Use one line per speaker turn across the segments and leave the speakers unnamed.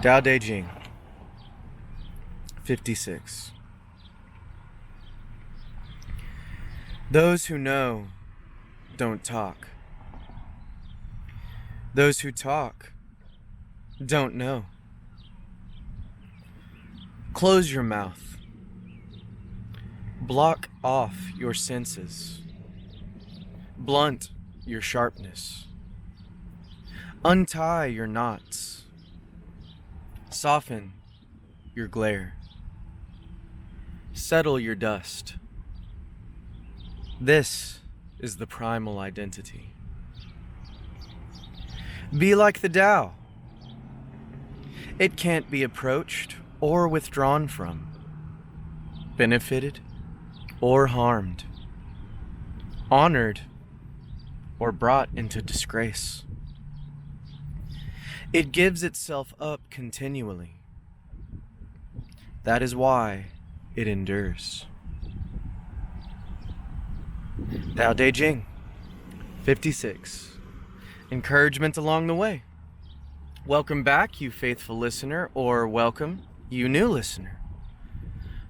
Tao Te Ching, 56. Those who know don't talk. Those who talk don't know. Close your mouth. Block off your senses. Blunt your sharpness. Untie your knots. Soften your glare. Settle your dust. This is the primal identity. Be like the Tao. It can't be approached or withdrawn from, benefited or harmed, honored or brought into disgrace. It gives itself up continually. That is why it endures. Tao Te Ching, 56. Encouragement along the way. Welcome back, you faithful listener, or welcome, you new listener.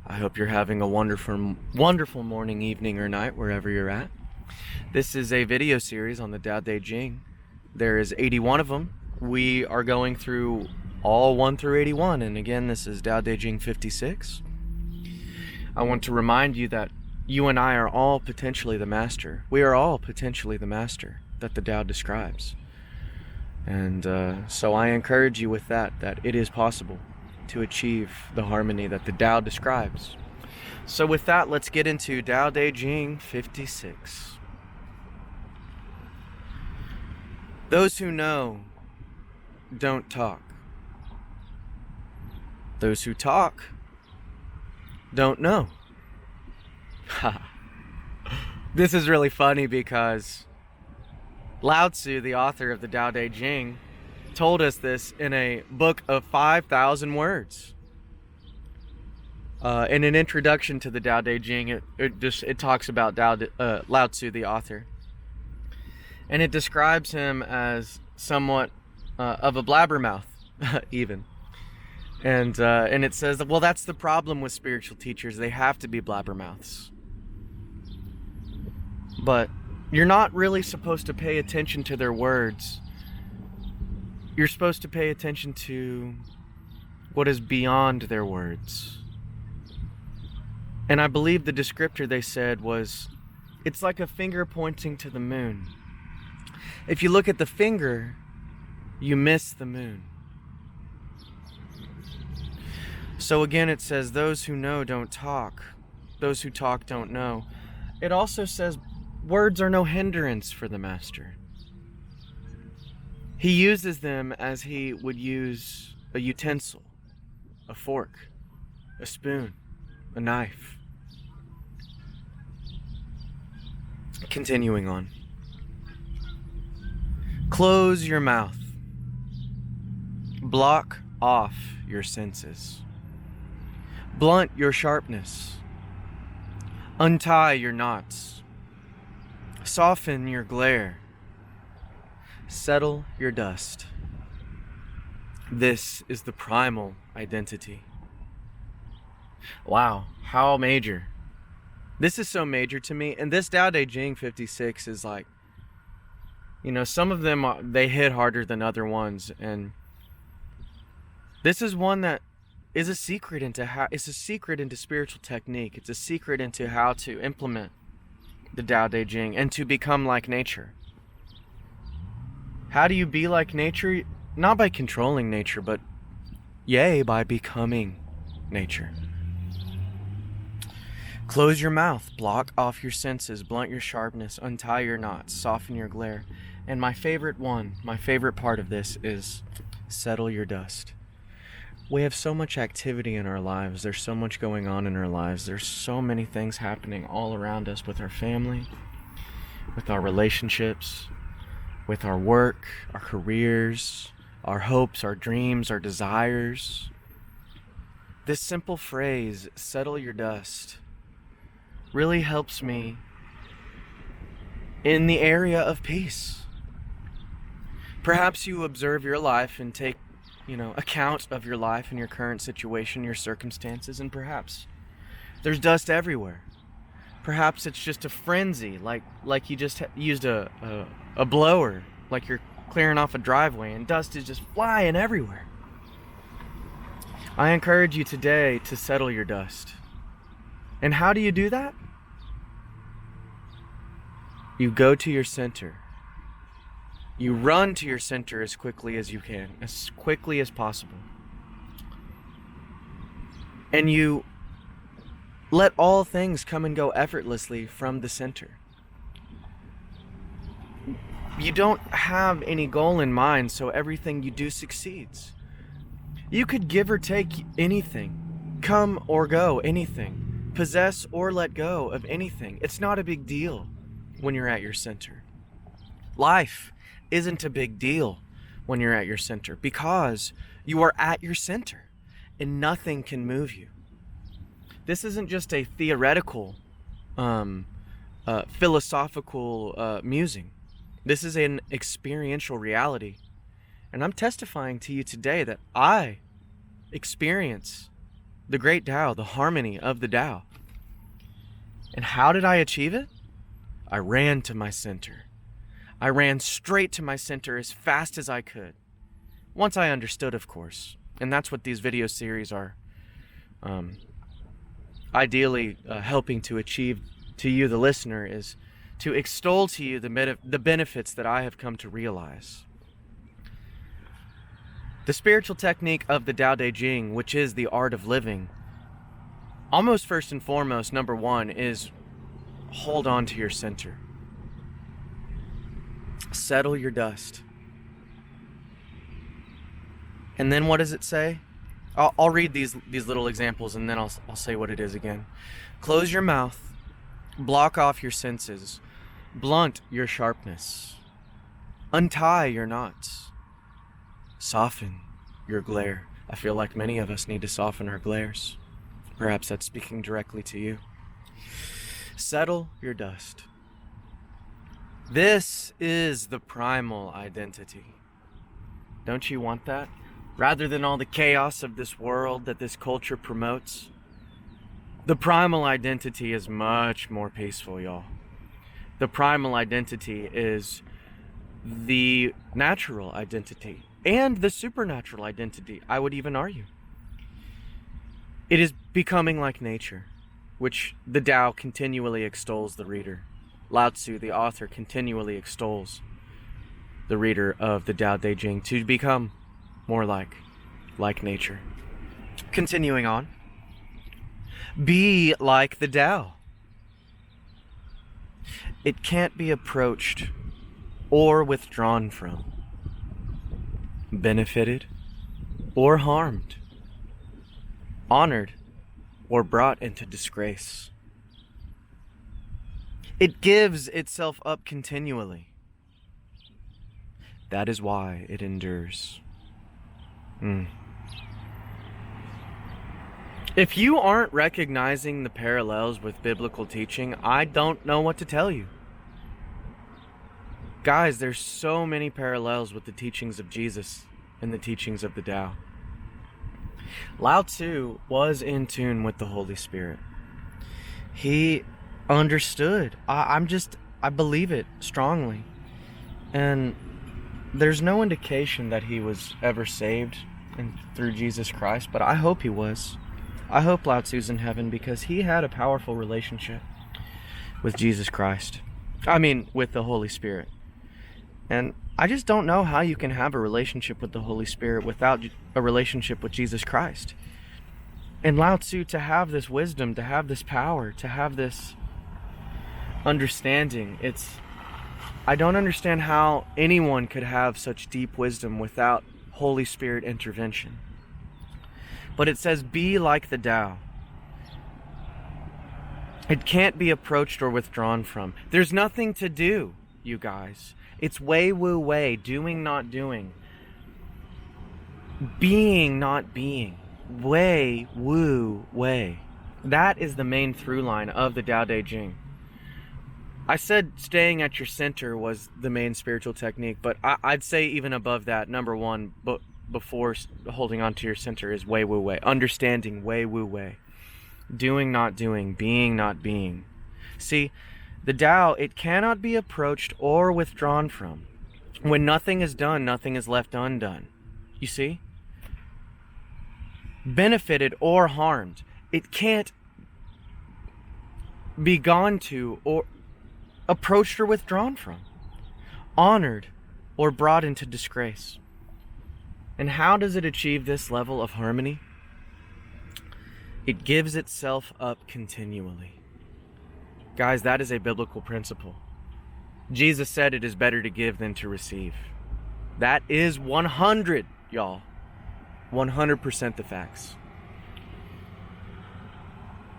I hope you're having a wonderful morning, evening, or night, wherever you're at. This is a video series on the Tao Te Ching. There is 81 of them. We are going through all 1 through 81, and again, this is Tao Te Ching 56. I want to remind you that you and I are all potentially the master. We are all potentially the master that the Tao describes. And so I encourage you with that it is possible to achieve the harmony that the Tao describes. So with that, let's get into Tao Te Ching 56. Those who know don't talk. Those who talk don't know. This is really funny because Lao Tzu, the author of the Tao Te Ching, told us this in a book of 5,000 words. In an introduction to the Tao Te Ching, it talks about Lao Tzu, the author, and it describes him as somewhat of a blabbermouth, even. And it says that, well, that's the problem with spiritual teachers. They have to be blabbermouths. But you're not really supposed to pay attention to their words. You're supposed to pay attention to what is beyond their words. And I believe the descriptor they said was, it's like a finger pointing to the moon. If you look at the finger, you miss the moon. So again, it says, those who know don't talk. Those who talk don't know. It also says, words are no hindrance for the master. He uses them as he would use a utensil, a fork, a spoon, a knife. Continuing on. Close your mouth. Block off your senses. Blunt your sharpness. Untie your knots. Soften your glare. Settle your dust. This is the primal identity. Wow, how major. This is so major to me. And this Tao Te Ching 56 is like, some of them, they hit harder than other ones. And this is one that is a secret into spiritual technique. It's a secret into how to implement the Tao Te Ching and to become like nature. How do you be like nature? Not by controlling nature, but by becoming nature. Close your mouth, block off your senses, blunt your sharpness, untie your knots, soften your glare. And my favorite part of this is settle your dust. We have so much activity in our lives. There's so much going on in our lives. There's so many things happening all around us with our family, with our relationships, with our work, our careers, our hopes, our dreams, our desires. This simple phrase, settle your dust, really helps me in the area of peace. Perhaps you observe your life and take account of your life and your current situation, your circumstances, and perhaps there's dust everywhere. Perhaps it's just a frenzy, like you just used a blower, like you're clearing off a driveway and dust is just flying everywhere. I encourage you today to settle your dust. And how do you do that? You go to your center. You run to your center as quickly as you can, as quickly as possible. And you let all things come and go effortlessly from the center. You don't have any goal in mind, so everything you do succeeds. You could give or take anything, come or go anything, possess or let go of anything. It's not a big deal when you're at your center. Life isn't a big deal when you're at your center because you are at your center and nothing can move you. This isn't just a theoretical, philosophical musing. This is an experiential reality. And I'm testifying to you today that I experience the great Tao, the harmony of the Tao. And how did I achieve it? I ran to my center. I ran straight to my center as fast as I could. Once I understood, of course. And that's what these video series are ideally helping to achieve to you, the listener, is to extol to you the benefits that I have come to realize. The spiritual technique of the Tao Te Ching, which is the art of living, almost first and foremost, number one, is hold on to your center. Settle your dust. And then what does it say? I'll read these little examples and then I'll say what it is again. Close your mouth. Block off your senses. Blunt your sharpness. Untie your knots. Soften your glare. I feel like many of us need to soften our glares. Perhaps that's speaking directly to you. Settle your dust. This is the primal identity. Don't you want that? Rather than all the chaos of this world that this culture promotes, the primal identity is much more peaceful, y'all. The primal identity is the natural identity and the supernatural identity, I would even argue. It is becoming like nature, which the Tao continually extols the reader. Lao Tzu, the author, continually extols the reader of the Tao Te Ching to become more like nature. Continuing on. Be like the Tao. It can't be approached or withdrawn from, benefited or harmed, honored or brought into disgrace. It gives itself up continually. That is why it endures. If you aren't recognizing the parallels with biblical teaching, I don't know what to tell you. Guys, there's so many parallels with the teachings of Jesus and the teachings of the Tao. Lao Tzu was in tune with the Holy Spirit. He understood. I believe it strongly. And there's no indication that he was ever saved through Jesus Christ, but I hope he was. I hope Lao Tzu's in heaven because he had a powerful relationship with Jesus Christ. With the Holy Spirit. And I just don't know how you can have a relationship with the Holy Spirit without a relationship with Jesus Christ. And Lao Tzu, to have this wisdom, to have this power, to have this understanding, I don't understand how anyone could have such deep wisdom without Holy Spirit intervention. But it says, be like the Tao. It can't be approached or withdrawn from. There's nothing to do, you guys. It's way, woo, way, doing, not doing. Being, not being. Way, woo, way. That is the main through line of the Tao Te Ching. I said staying at your center was the main spiritual technique, but I'd say even above that, number one, but before holding on to your center is Wei Wu Wei. Understanding Wei Wu Wei. Doing, not doing. Being, not being. See, the Tao, it cannot be approached or withdrawn from. When nothing is done, nothing is left undone. You see? Benefited or harmed. It can't be gone to or approached or withdrawn from. Honored or brought into disgrace. And how does it achieve this level of harmony? It gives itself up continually. Guys, that is a biblical principle. Jesus said it is better to give than to receive. That is 100, y'all. 100% the facts.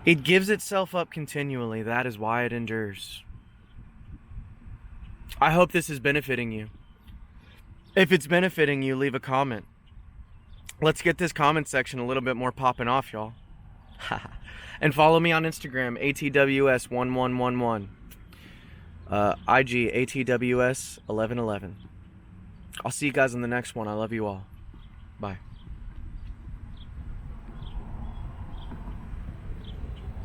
It gives itself up continually. That is why it endures. I hope this is benefiting you. If it's benefiting you, leave a comment. Let's get this comment section a little bit more popping off, y'all. And follow me on Instagram, atws1111. IG, atws1111. I'll see you guys in the next one. I love you all. Bye.